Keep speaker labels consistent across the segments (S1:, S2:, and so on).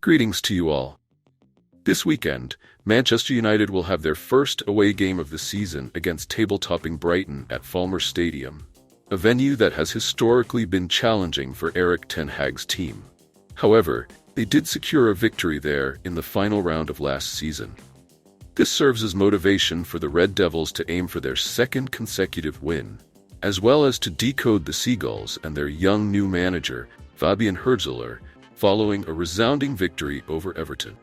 S1: Greetings to you all. This weekend, Manchester United will have their first away game of the season against table-topping Brighton at Falmer Stadium, a venue that has historically been challenging for Erik ten Hag's team. However, they did secure a victory there in the final round of last season. This serves as motivation for the Red Devils to aim for their second consecutive win, as well as to decode the Seagulls and their young new manager, Fabian Hürzeler, following a resounding victory over Everton.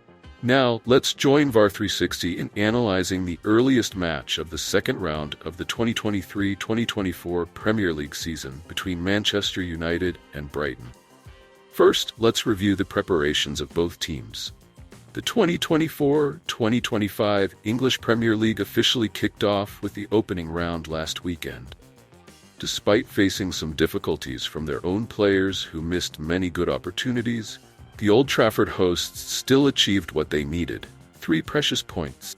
S1: Now, let's join VAR360 in analyzing the earliest match of the second round of the 2023-2024 Premier League season between Manchester United and Brighton. First, let's review the preparations of both teams. The 2024-2025 English Premier League officially kicked off with the opening round last weekend. Despite facing some difficulties from their own players who missed many good opportunities, the Old Trafford hosts still achieved what they needed: 3 precious points.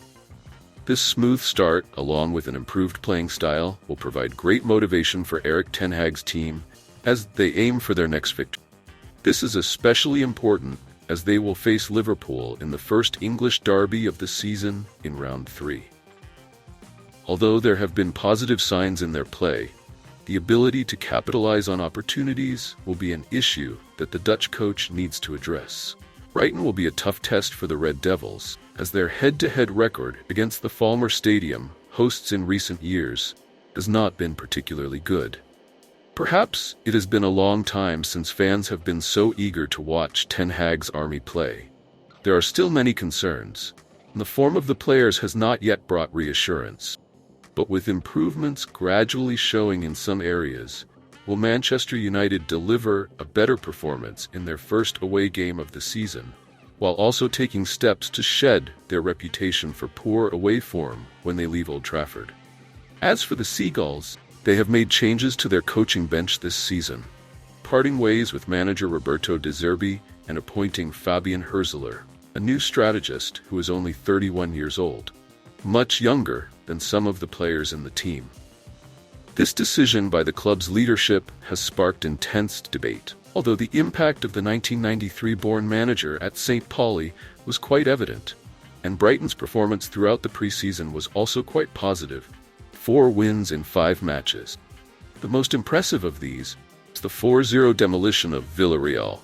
S1: This smooth start, along with an improved playing style, will provide great motivation for Erik ten Hag's team as they aim for their next victory. This is especially important as they will face Liverpool in the first English derby of the season in round 3. Although there have been positive signs in their play, the ability to capitalize on opportunities will be an issue that the Dutch coach needs to address. Brighton will be a tough test for the Red Devils, as their head-to-head record against the Falmer Stadium hosts in recent years has not been particularly good. Perhaps it has been a long time since fans have been so eager to watch Ten Hag's army play. There are still many concerns, and the form of the players has not yet brought reassurance. But with improvements gradually showing in some areas, will Manchester United deliver a better performance in their first away game of the season, while also taking steps to shed their reputation for poor away form when they leave Old Trafford? As for the Seagulls, they have made changes to their coaching bench this season, parting ways with manager Roberto De Zerbi and appointing Fabian Hürzeler, a new strategist who is only 31 years old, much younger than some of the players in the team. This decision by the club's leadership has sparked intense debate, although the impact of the 1993-born manager at St. Pauli was quite evident, and Brighton's performance throughout the preseason was also quite positive: 4 wins in 5 matches. The most impressive of these is the 4-0 demolition of Villarreal.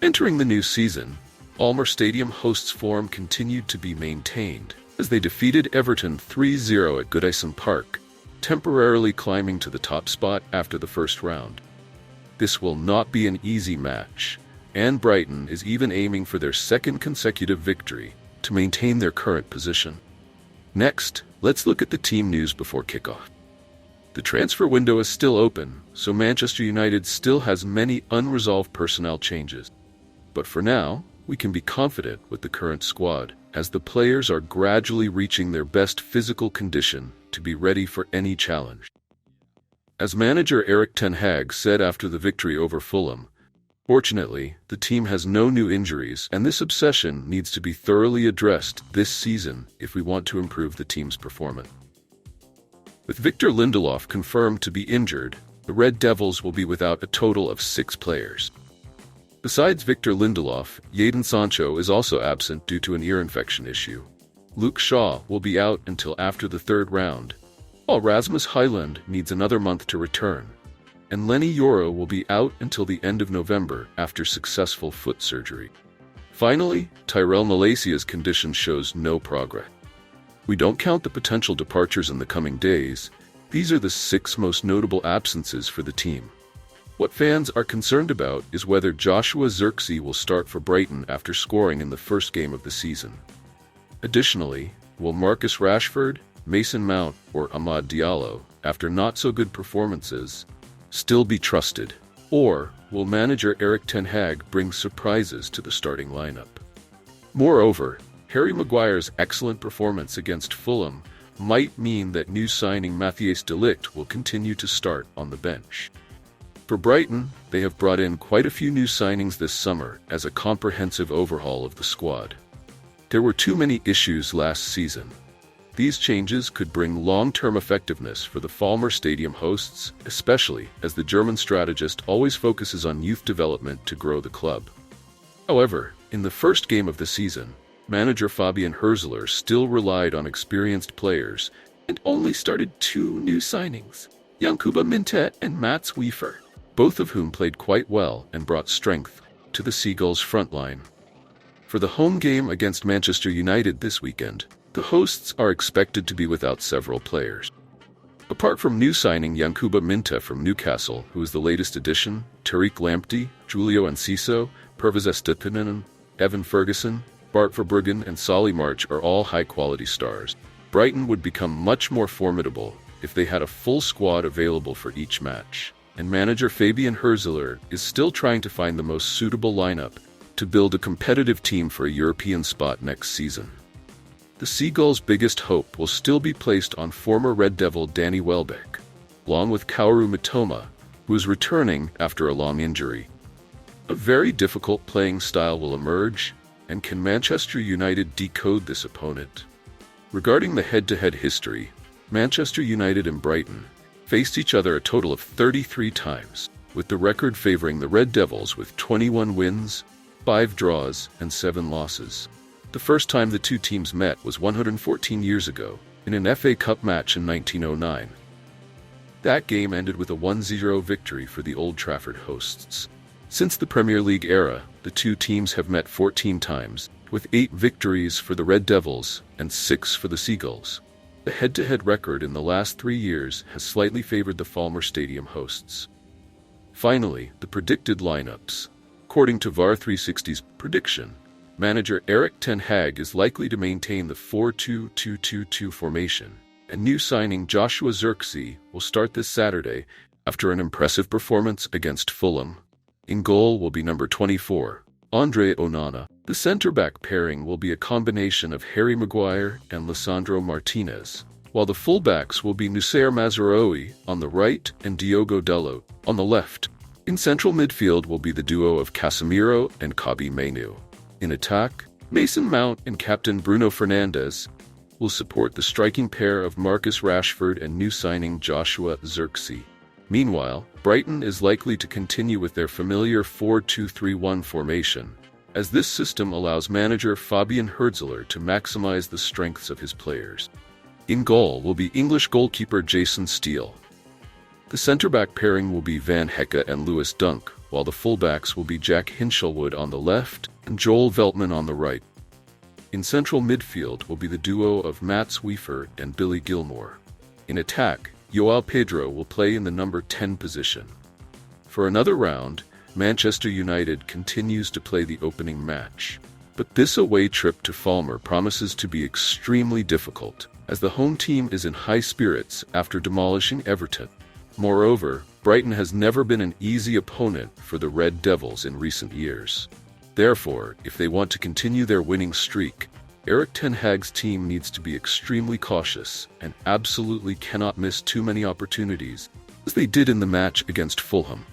S1: Entering the new season, Falmer Stadium hosts' form continued to be maintained, as they defeated Everton 3-0 at Goodison Park, temporarily climbing to the top spot after the first round. This will not be an easy match, and Brighton is even aiming for their second consecutive victory to maintain their current position. Next, let's look at the team news before kickoff. The transfer window is still open, so Manchester United still has many unresolved personnel changes. But for now, we can be confident with the current squad, as the players are gradually reaching their best physical condition to be ready for any challenge. As manager Erik ten Hag said after the victory over Fulham, "Fortunately, the team has no new injuries, and this obsession needs to be thoroughly addressed this season if we want to improve the team's performance." With Victor Lindelof confirmed to be injured, the Red Devils will be without a total of 6 players. Besides Victor Lindelof, Jadon Sancho is also absent due to an ear infection issue. Luke Shaw will be out until after the 3rd round, while Rasmus Højlund needs another month to return, and Lenny Yoro will be out until the end of November after successful foot surgery. Finally, Tyrell Malacia's condition shows no progress. We don't count the potential departures in the coming days. These are the 6 most notable absences for the team. What fans are concerned about is whether Joshua ZIRKZEE will start for Brighton after scoring in the first game of the season. Additionally, will Marcus Rashford, Mason Mount, or Amad Diallo, after not-so-good performances, still be trusted? Or will manager Erik ten Hag bring surprises to the starting lineup? Moreover, Harry Maguire's excellent performance against Fulham might mean that new signing Matthijs de Ligt will continue to start on the bench. For Brighton, they have brought in quite a few new signings this summer as a comprehensive overhaul of the squad. There were too many issues last season. These changes could bring long-term effectiveness for the Falmer Stadium hosts, especially as the German strategist always focuses on youth development to grow the club. However, in the first game of the season, manager Fabian Herzler still relied on experienced players and only started two new signings, Yankuba Minteh and Mats Wiefer, both of whom played quite well and brought strength to the Seagulls' front line. For the home game against Manchester United this weekend, the hosts are expected to be without several players. Apart from new signing Yankuba Minteh from Newcastle, who is the latest addition, Tariq Lamptey, Julio Enciso, Pervez Estupiñán, Evan Ferguson, Bart Verbruggen, and Solly March are all high-quality stars. Brighton would become much more formidable if they had a full squad available for each match, and manager Fabian Herzler is still trying to find the most suitable lineup to build a competitive team for a European spot next season. The Seagulls' biggest hope will still be placed on former Red Devil Danny Welbeck, along with Kaoru Mitoma, who is returning after a long injury. A very difficult playing style will emerge, and can Manchester United decode this opponent? Regarding the head-to-head history, Manchester United and Brighton faced each other a total of 33 times, with the record favoring the Red Devils with 21 wins, 5 draws, and 7 losses. The first time the two teams met was 114 years ago, in an FA Cup match in 1909. That game ended with a 1-0 victory for the Old Trafford hosts. Since the Premier League era, the two teams have met 14 times, with 8 victories for the Red Devils and 6 for the Seagulls. The head-to-head record in the last 3 years has slightly favored the Falmer Stadium hosts. Finally, the predicted lineups. According to VAR 360's prediction, manager Erik ten Hag is likely to maintain the 4-2-2-2-2 formation, and new signing Joshua ZIRKZEE will start this Saturday after an impressive performance against Fulham. In goal will be number 24, Andre Onana. The centre-back pairing will be a combination of Harry Maguire and Lisandro Martinez, while the full-backs will be Noussair Mazraoui on the right and Diogo Dalot on the left. In central midfield will be the duo of Casemiro and Kobbie Mainoo. In attack, Mason Mount and captain Bruno Fernandes will support the striking pair of Marcus Rashford and new signing Joshua ZIRKZEE. Meanwhile, Brighton is likely to continue with their familiar 4-2-3-1 formation, as this system allows manager Fabian Herzler to maximize the strengths of his players. In goal will be English goalkeeper Jason Steele. The centre-back pairing will be Van Hecke and Lewis Dunk, while the full-backs will be Jack Hinshelwood on the left and Joel Veltman on the right. In central midfield will be the duo of Mats Wiefer and Billy Gilmour. In attack, João Pedro will play in the number 10 position. For another round, Manchester United continues to play the opening match. But this away trip to Falmer promises to be extremely difficult, as the home team is in high spirits after demolishing Everton. Moreover, Brighton has never been an easy opponent for the Red Devils in recent years. Therefore, if they want to continue their winning streak, Erik ten Hag's team needs to be extremely cautious and absolutely cannot miss too many opportunities, as they did in the match against Fulham.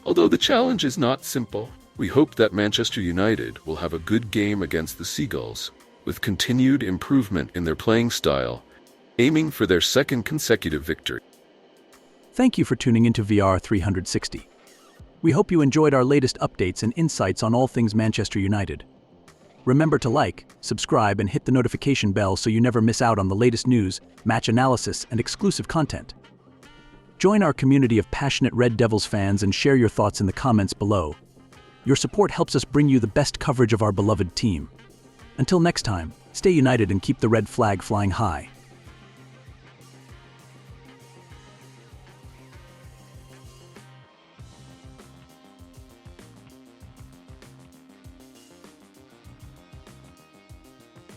S1: Although the challenge is not simple, we hope that Manchester United will have a good game against the Seagulls, with continued improvement in their playing style, aiming for their second consecutive victory.
S2: Thank you for tuning into VR 360. We hope you enjoyed our latest updates and insights on all things Manchester United. Remember to like, subscribe, and hit the notification bell so you never miss out on the latest news, match analysis, and exclusive content. Join our community of passionate Red Devils fans and share your thoughts in the comments below. Your support helps us bring you the best coverage of our beloved team. Until next time, stay united and keep the red flag flying high.